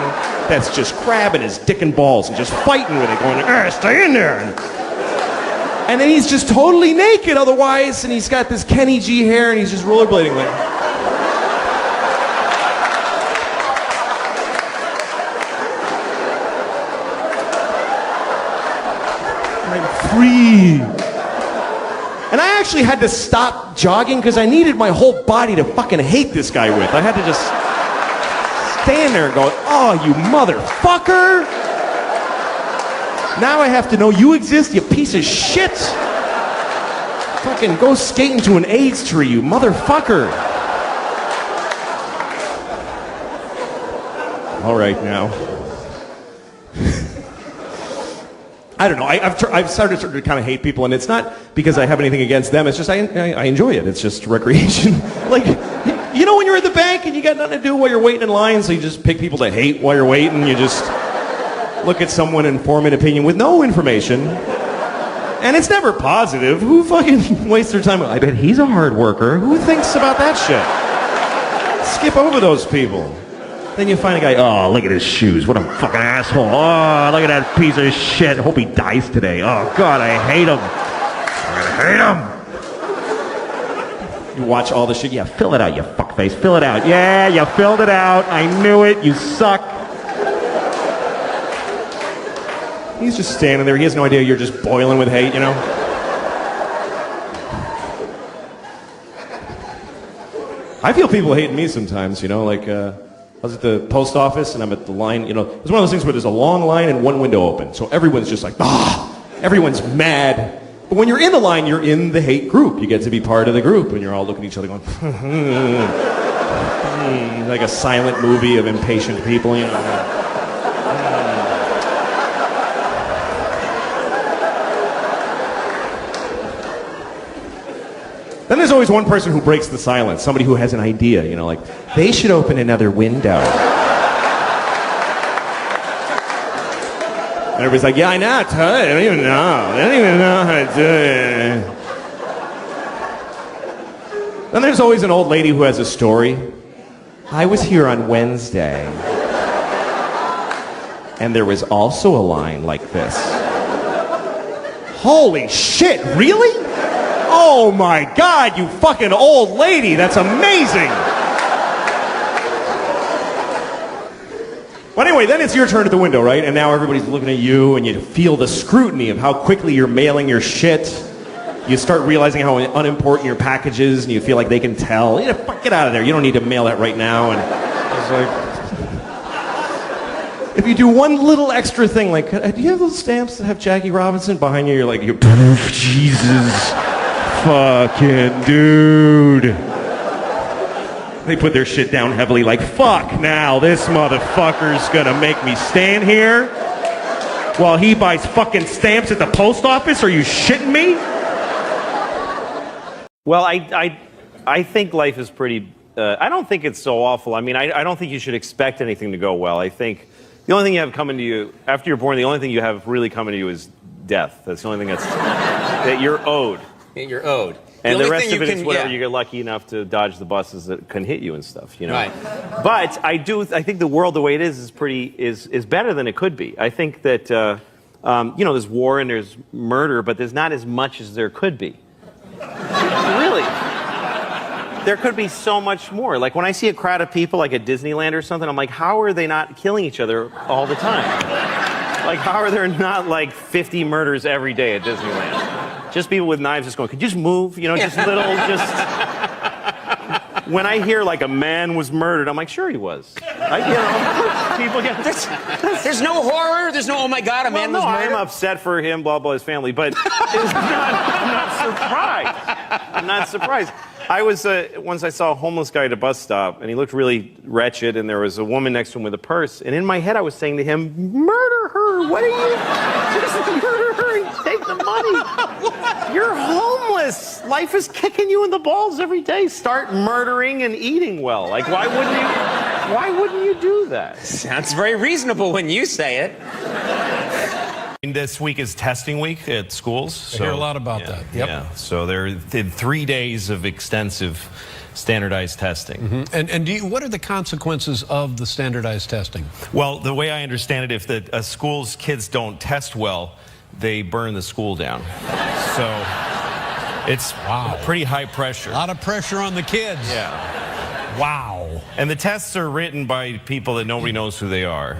that's just grabbing his dick and balls and just fighting with it, going, stay in there. And then he's just totally naked otherwise, and he's got this Kenny G hair, and he's just rollerblading like... free. And I actually had to stop jogging because I needed my whole body to fucking hate this guy with. I had to just stand there and go, oh, you motherfucker. Now I have to know you exist, you piece of shit. Fucking go skate into an AIDS tree, you motherfucker. All right, now. I don't know. I've started to kind of hate people, and it's not because I have anything against them. It's just I enjoy it. It's just recreation. Like, you know when you're at the bank and you got nothing to do while you're waiting in line, so you just pick people to hate while you're waiting. You just look at someone and form an opinion with no information. And it's never positive. Who fucking wastes their time? I bet he's a hard worker. Who thinks about that shit? Skip over those people. Then you find a guy, oh, look at his shoes. What a fucking asshole. Oh, look at that piece of shit. Hope he dies today. Oh, God, I hate him. I hate him. You watch all the shit. Yeah, fill it out, you fuckface. Fill it out. Yeah, you filled it out. I knew it. You suck. He's just standing there. He has no idea you're just boiling with hate, you know? I feel people hating me sometimes, you know, like, I was at the post office and I'm at the line, you know, it's one of those things where there's a long line and one window open. So everyone's just like, everyone's mad. But when you're in the line, you're in the hate group. You get to be part of the group and you're all looking at each other going, like a silent movie of impatient people, you know. Then there's always one person who breaks the silence, somebody who has an idea, you know, like, they should open another window. And everybody's like, yeah, I know, I don't even know. They don't even know how to do it. Then there's always an old lady who has a story. I was here on Wednesday, and there was also a line like this. Holy shit, really? Oh my God, you fucking old lady. That's amazing. Well, anyway, then it's your turn at the window, right? And now everybody's looking at you, and you feel the scrutiny of how quickly you're mailing your shit. You start realizing how unimportant your package is, and you feel like they can tell. You know, fuck, get out of there. You don't need to mail that right now. And it's like, if you do one little extra thing, like, do you have those stamps that have Jackie Robinson behind you? You're like, Jesus fucking dude. They put their shit down heavily like, fuck now, this motherfucker's gonna make me stand here while he buys fucking stamps at the post office? Are you shitting me? Well, I think life is pretty, I don't think it's so awful. I mean, I don't think you should expect anything to go well. I think the only thing you have coming to you, after you're born, the only thing you have really coming to you is death. That's the only thing that you're owed. You're owed. And the rest of it is whatever you get lucky enough to dodge the buses that can hit you and stuff, you know. Right. But I think the world the way it is better than it could be. I think that you know, there's war and there's murder, but there's not as much as there could be. Really. There could be so much more. Like when I see a crowd of people like at Disneyland or something, I'm like, how are they not killing each other all the time? Like how are there not like 50 murders every day at Disneyland? Just people with knives just going, could you just move? You know, just little, just... When I hear like a man was murdered, I'm like, sure he was. People get... There's no horror, there's no, oh my God, a man was murdered. I'm upset for him, blah, blah, his family, but I'm not surprised. I'm not surprised. I was, once I saw a homeless guy at a bus stop, and he looked really wretched, and there was a woman next to him with a purse, and in my head I was saying to him, murder her, what are you, just murder her and take the money. You're homeless. Life is kicking you in the balls every day. Start murdering and eating well. Like, why wouldn't you do that? Sounds very reasonable when you say it. This week is testing week at schools. I hear a lot about that. Yep. Yeah, so there are 3 days of extensive standardized testing. Mm-hmm. And what are the consequences of the standardized testing? Well, the way I understand it, if a school's kids don't test well, they burn the school down. So it's pretty high pressure. A lot of pressure on the kids. Yeah. Wow. And the tests are written by people that nobody knows who they are.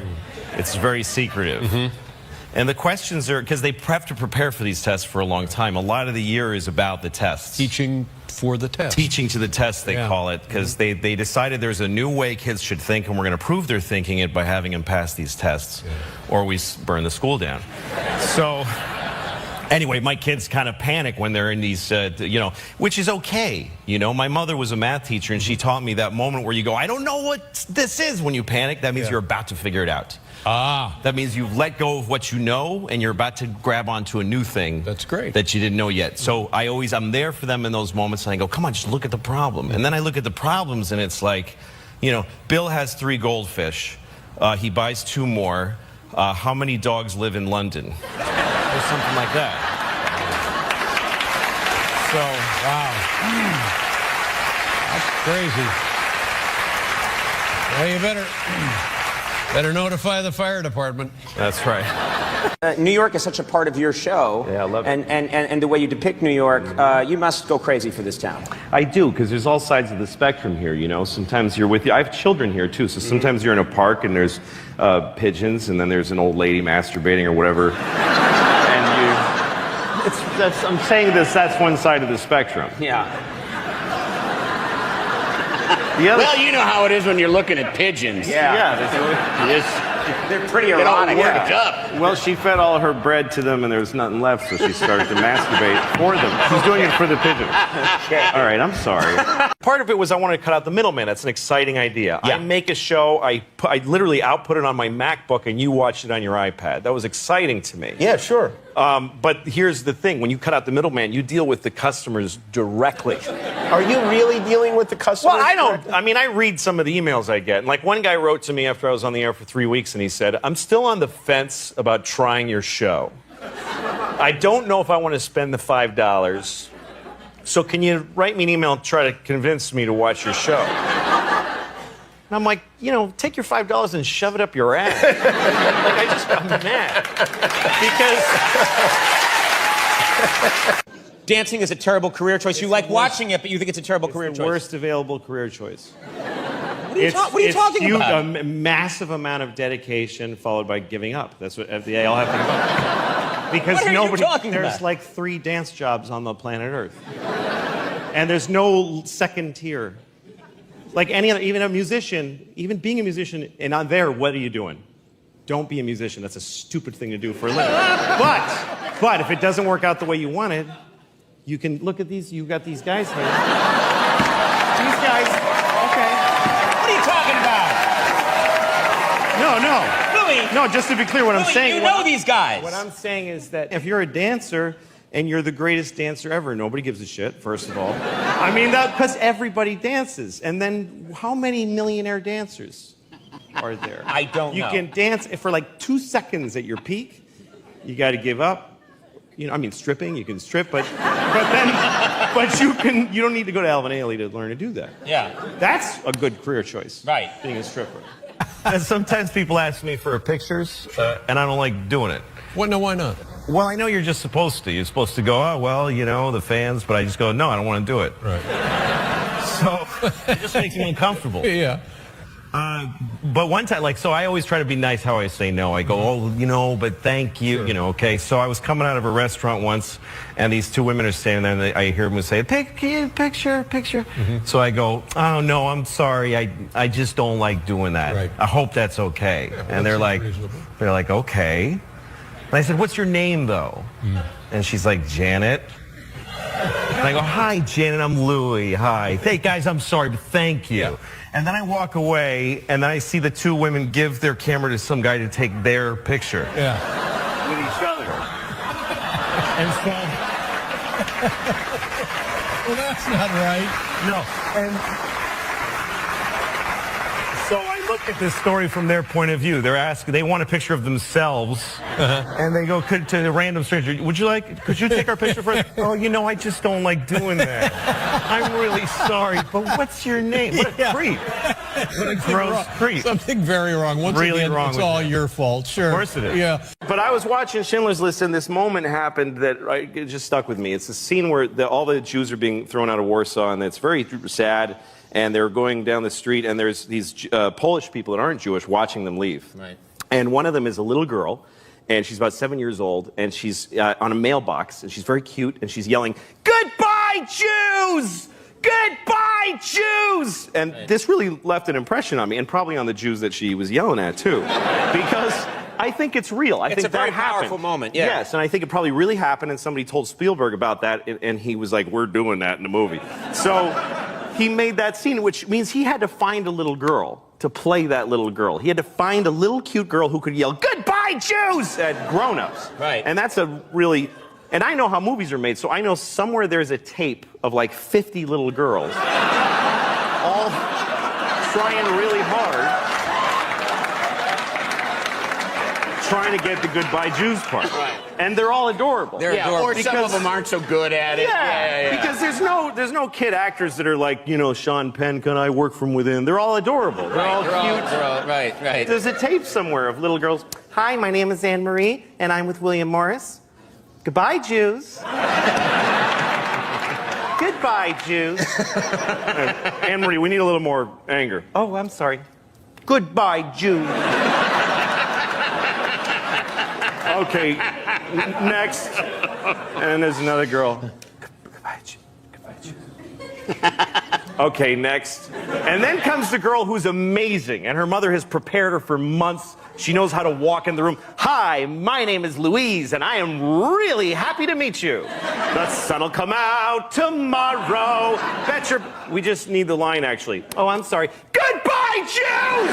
It's very secretive. Mm-hmm. And the questions are, because they have to prepare for these tests for a long time. A lot of the year is about the tests. Teaching for the test. Teaching to the test, they call it, because they decided there's a new way kids should think, and we're going to prove they're thinking it by having them pass these tests, or we burn the school down. So, anyway, my kids kind of panic when they're in these, you know, which is okay. You know, my mother was a math teacher, and she taught me that moment where you go, I don't know what this is when you panic. That means you're about to figure it out. That means you've let go of what you know and you're about to grab onto a new thing. That's great. That you didn't know yet. So I'm there for them in those moments and I go, come on, just look at the problem. And then I look at the problems and it's like, you know, Bill has 3 goldfish. He buys 2 more. How many dogs live in London? Or something like that. So, wow. That's crazy. Well, you better notify the fire department. That's right. New York is such a part of your show. Yeah, I love it. And the way you depict New York, you must go crazy for this town. I do, because there's all sides of the spectrum here, you know. Sometimes you're I have children here, too, so sometimes you're in a park and there's pigeons, and then there's an old lady masturbating or whatever. I'm saying that's one side of the spectrum. Yeah. Well, you know how it is when you're looking at pigeons. Yeah. They're pretty erotic. Well, she fed all her bread to them and there was nothing left, so she started to masturbate for them. She's doing it for the pigeons. All right, I'm sorry. Part of it was I wanted to cut out the middleman. That's an exciting idea. I make a show, I literally output it on my MacBook and you watched it on your iPad. That was exciting to me. Yeah, sure. But here's the thing. When you cut out the middleman, you deal with the customers directly. Are you really dealing with the customers? Well, I don't. I mean, I read some of the emails I get. And like one guy wrote to me after I was on the air for 3 weeks and he said, I'm still on the fence about trying your show. I don't know if I want to spend the $5. So can you write me an email and try to convince me to watch your show? And I'm like, you know, take your $5 and shove it up your ass. Like, I'm mad. Because Dancing is a terrible career choice. You like watching it, but you think it's a terrible career choice. Worst available career choice. What are you talking about? A massive amount of dedication followed by giving up. That's what they all have to give up. Because What are you talking there's about? like 3 dance jobs on the planet Earth. And there's no second tier. Like any other, even a musician, even being a musician and not there, what are you doing? Don't be a musician. That's a stupid thing to do for a living. But if it doesn't work out the way you wanted, you can look at these. You've got these guys here. These guys. Okay. What are you talking about? No. Louis. No, just to be clear, what I'm Louis, saying. you know these guys. What I'm saying is that if you're a dancer and you're the greatest dancer ever, nobody gives a shit. First of all, I mean that because everybody dances. And then, how many millionaire dancers are there? I don't know. You can dance for like 2 seconds at your peak. You got to give up. You know, I mean, stripping, you can strip, but you don't need to go to Alvin Ailey to learn to do that. Yeah. That's a good career choice. Right. Being a stripper. And sometimes people ask me for pictures, and I don't like doing it. What? No, why not? Well, I know you're just supposed to. You're supposed to go, oh, well, you know, the fans, but I just go, no, I don't want to do it. Right. So it just makes me uncomfortable. Yeah. But one time, so I always try to be nice how I say no. I go, oh, you know, but thank you, Sure. you know, okay. So I was coming out of a restaurant once, and these 2 women are standing there, and I hear them say, picture. Mm-hmm. So I go, oh, no, I'm sorry. I just don't like doing that. Right. I hope that's okay. Yeah, well, and they're like, reasonable. okay. And I said, what's your name, though? And she's like, Janet. And I go, hi, Janet, I'm Louie. Hi. Hey, guys, I'm sorry, but thank you. Yeah. And then I walk away, and then I see the 2 women give their camera to some guy to take their picture. Yeah. With each other. And so... Well, that's not right. No. And so I look at this story from their point of view. They want a picture of themselves, and they go to a random stranger, could you take our picture for us? Oh, you know, I just don't like doing that. I'm really sorry, but what's your name? What a creep. What a gross creep. Something very wrong. Once Really again, wrong it's with all that. your fault. Sure. Of course it is. Yeah. But I was watching Schindler's List, and this moment happened that it just stuck with me. It's a scene where all the Jews are being thrown out of Warsaw, and it's very sad. And they're going down the street, and there's these Polish people that aren't Jewish watching them leave. Right. And one of them is a little girl, and she's about 7 years old, and she's on a mailbox, and she's very cute, and she's yelling, "Goodbye, Jews! Goodbye, Jews!" And this really left an impression on me, and probably on the Jews that she was yelling at, too. Because I think it's real. I It's think a very that happened. powerful moment, yeah. Yes, and I think it probably really happened, and somebody told Spielberg about that, and he was like, we're doing that in the movie. So he made that scene, which means he had to find a little girl to play that little girl. He had to find a little cute girl who could yell, "Goodbye, Jews!" at grown-ups. Right. And that's a really... And I know how movies are made, so I know somewhere there's a tape of like 50 little girls all trying really hard, trying to get the "Goodbye, Jews" part. Right. And they're all adorable. They're adorable. Or some of them aren't so good at it. Yeah, because there's no kid actors that are like, you know, Sean Penn, can I work from within? They're all adorable. They're all cute. Right. There's a tape somewhere of little girls. Hi, my name is Anne Marie, and I'm with William Morris. Goodbye, Jews. Goodbye, Jews. Anne Marie, we need a little more anger. Oh, I'm sorry. Goodbye, Jews. Okay, next. And there's another girl. Goodbye, Jews. Goodbye, Jews. Okay, next. And then comes the girl who's amazing, and her mother has prepared her for months. She knows how to walk in the room. Hi, my name is Louise, and I am really happy to meet you. The sun'll come out tomorrow. We just need the line, actually. Oh, I'm sorry. Goodbye, Jews!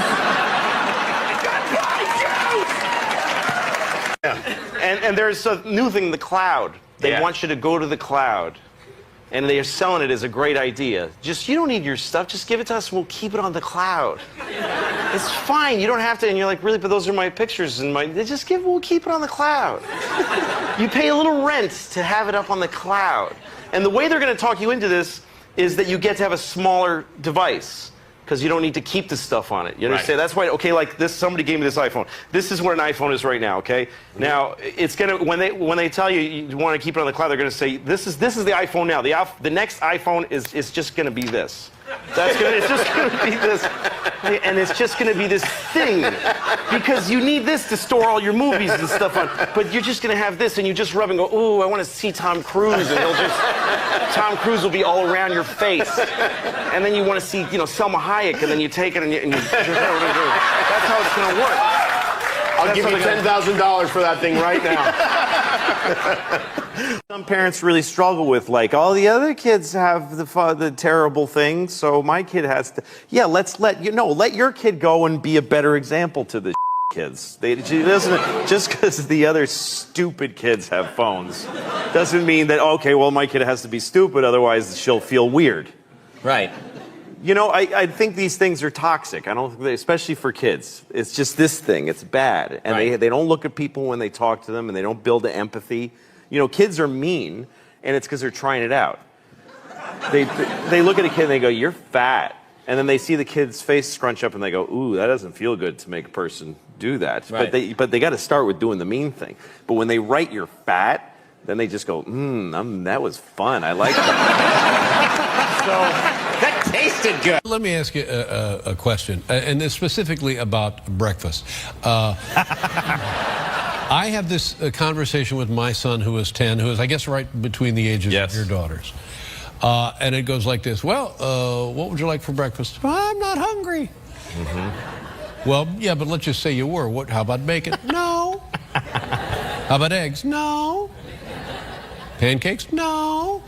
Goodbye, Jews! Yeah. And there's a new thing, the cloud. They want you to go to the cloud. And they're selling it as a great idea. You don't need your stuff. Just give it to us and we'll keep it on the cloud. It's fine. You don't have to. And you're like, really? But those are my pictures. And we'll keep it on the cloud. You pay a little rent to have it up on the cloud. And the way they're going to talk you into this is that you get to have a smaller device. because you don't need to keep the stuff on it. You understand? Right. That's why. Okay, like this. Somebody gave me this iPhone. This is what an iPhone is right now. Okay. Now it's gonna when they tell you you want to keep it on the cloud, they're gonna say this is the iPhone now. The next iPhone is just gonna be this. It's just gonna be this, and it's just gonna be this thing, because you need this to store all your movies and stuff on. But you're just gonna have this, and you just rub and go, ooh, I want to see Tom Cruise, and Tom Cruise will be all around your face, and then you want to see, Selma Hayek, and then you take it and you that's how it's gonna work. I'll give you $10,000 for that thing right now. Some parents really struggle with, like, all the other kids have the terrible things, so my kid has to. Yeah, let your kid go and be a better example to the kids. Just because the other stupid kids have phones doesn't mean that, okay, well, my kid has to be stupid, otherwise she'll feel weird. Right. I think these things are toxic. I don't, especially for kids. It's just this thing. It's bad, and they don't look at people when they talk to them, and they don't build empathy. Kids are mean, and it's because they're trying it out. They look at a kid and they go, "You're fat," and then they see the kid's face scrunch up, and they go, "Ooh, that doesn't feel good to make a person do that." Right. But they got to start with doing the mean thing. But when they write "you're fat," then they just go, that was fun. I like that." That tasted good. Let me ask you a question, and it's specifically about breakfast. I have this conversation with my son, who is 10, who is, I guess, right between the ages of your daughters. And it goes like this. Well, what would you like for breakfast? I'm not hungry. Mm-hmm. Well, yeah, but let's just say you were. How about bacon? No. How about eggs? No. Pancakes? No.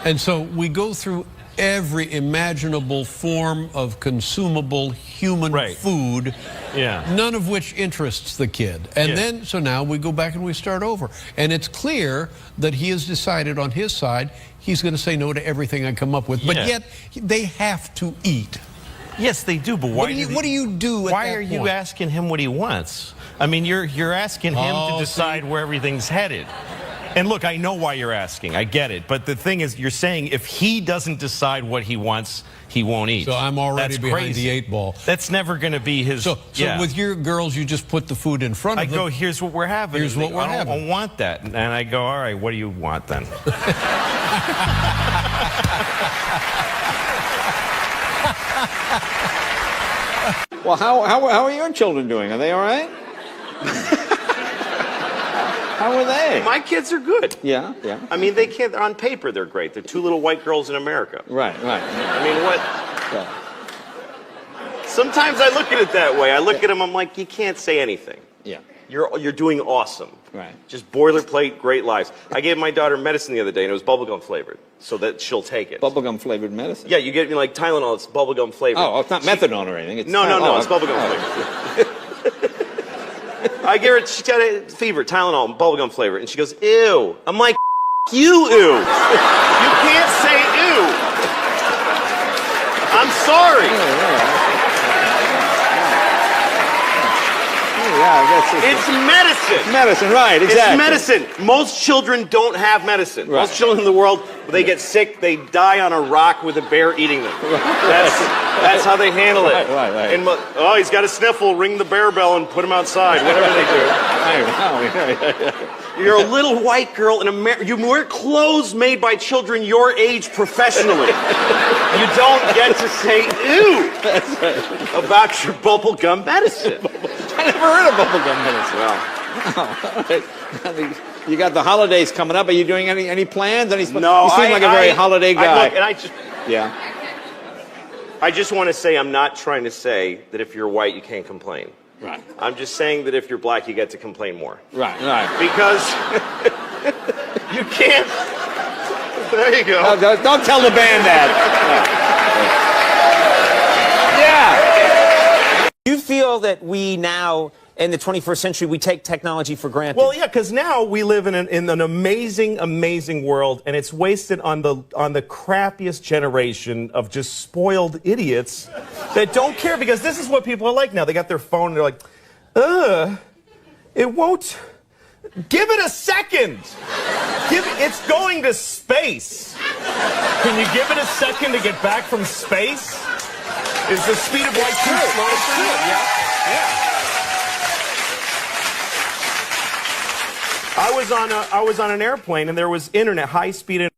And so we go through every imaginable form of consumable human food, none of which interests the kid. And then, so now we go back and we start over. And it's clear that he has decided on his side he's going to say no to everything I come up with. But yet, they have to eat. Yes, they do, but why? What do you do at why that are you point? asking him what he wants? I mean, you're asking him to decide where everything's headed. And look, I know why you're asking. I get it. But the thing is, you're saying if he doesn't decide what he wants, he won't eat. So I'm already That's behind crazy. the 8 ball. That's never going to be his... So with your girls, you just put the food in front of them. I go, here's what we're having. Here's what we're having. I don't want that. And I go, all right, what do you want then? Well, how are your children doing? Are they all right? How are they? My kids are good. Yeah. I mean, on paper, they're great. They're two little white girls in America. Right. I mean, what? Yeah. Sometimes I look at it that way. I look at them, I'm like, you can't say anything. Yeah. You're doing awesome. Right. Just boilerplate, great lives. I gave my daughter medicine the other day, and it was bubblegum flavored, so that she'll take it. Bubblegum flavored medicine? Yeah, you get like Tylenol, it's bubblegum flavored. Oh, it's not methadone or anything. It's no, it's bubblegum flavored. I give her, she's got a fever, Tylenol, bubblegum flavor, and she goes, ew. I'm like, you, ew. You can't say ew. I'm sorry. Yeah, I guess it's medicine. It's medicine, right, exactly. It's medicine. Most children don't have medicine. Right. Most children in the world, they get sick, they die on a rock with a bear eating them. That's how they handle it. Right. And, oh, he's got a sniffle, ring the bear bell and put him outside, whatever they do. You're a little white girl in America. You wear clothes made by children your age professionally. You don't get to say ew about your bubblegum medicine. I never heard of bubblegum medicine. Well, you got the holidays coming up. Are you doing any plans? No, you seem like a very holiday guy. I just want to say I'm not trying to say that if you're white you can't complain. Right. I'm just saying that if you're black you get to complain more. Right. Because you can't. There you go. Don't tell the band that. Yeah. Do you feel that we now, in the 21st century, we take technology for granted? Well, yeah, because now we live in an amazing, amazing world, and it's wasted on the crappiest generation of just spoiled idiots that don't care, because this is what people are like now. They got their phone, and they're like, it won't. Give it a second. It's going to space. Can you give it a second to get back from space? Is the speed of light too slow? I was on an airplane and there was internet, high speed internet.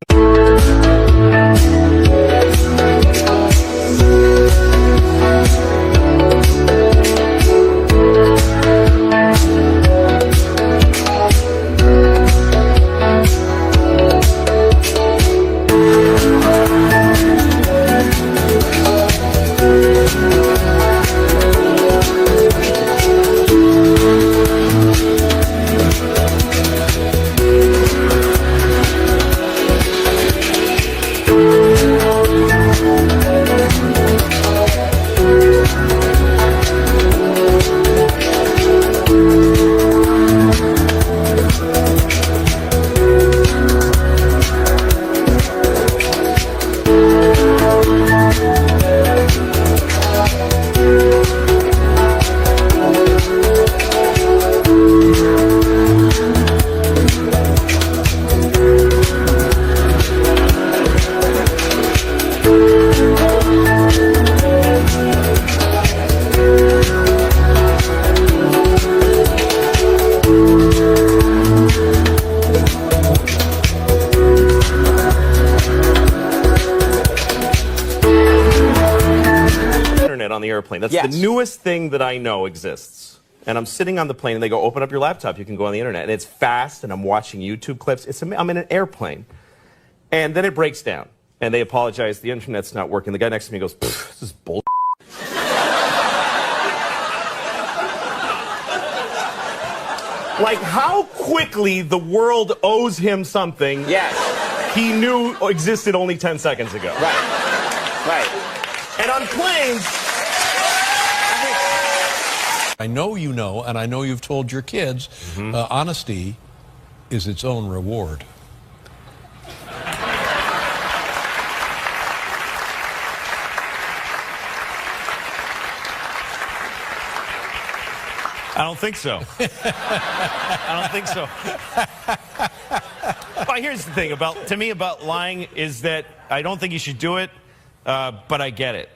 On the airplane. That's the newest thing that I know exists. And I'm sitting on the plane and they go, open up your laptop, you can go on the internet. And it's fast and I'm watching YouTube clips. I'm in an airplane. And then it breaks down. And they apologize, the internet's not working. The guy next to me goes, this is bull. Like how quickly the world owes him something he knew existed only 10 seconds ago. Right. And on planes, I know you know, and I know you've told your kids, honesty is its own reward. I don't think so. I don't think so. Well, here's the thing about lying is that I don't think you should do it, but I get it.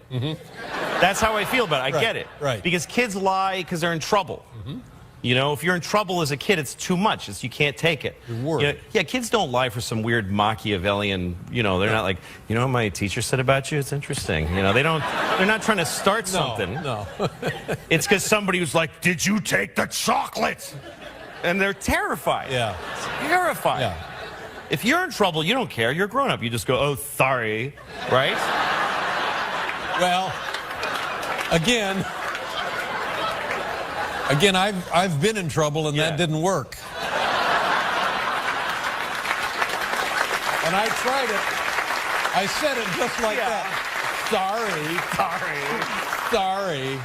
That's how I feel about it. I get it. Right. Because kids lie because they're in trouble. You know, if you're in trouble as a kid, it's too much. You can't take it. You're worried. Yeah, kids don't lie for some weird Machiavellian, they're not like, you know what my teacher said about you? It's interesting. They're not trying to start something. No. It's because somebody was like, did you take the chocolate? And they're terrified. Yeah. Terrified. Yeah. If you're in trouble, you don't care. You're a grown up. You just go, oh, sorry. Right? Well, again, I've been in trouble and that didn't work. And I tried it. I said it just like that. Sorry.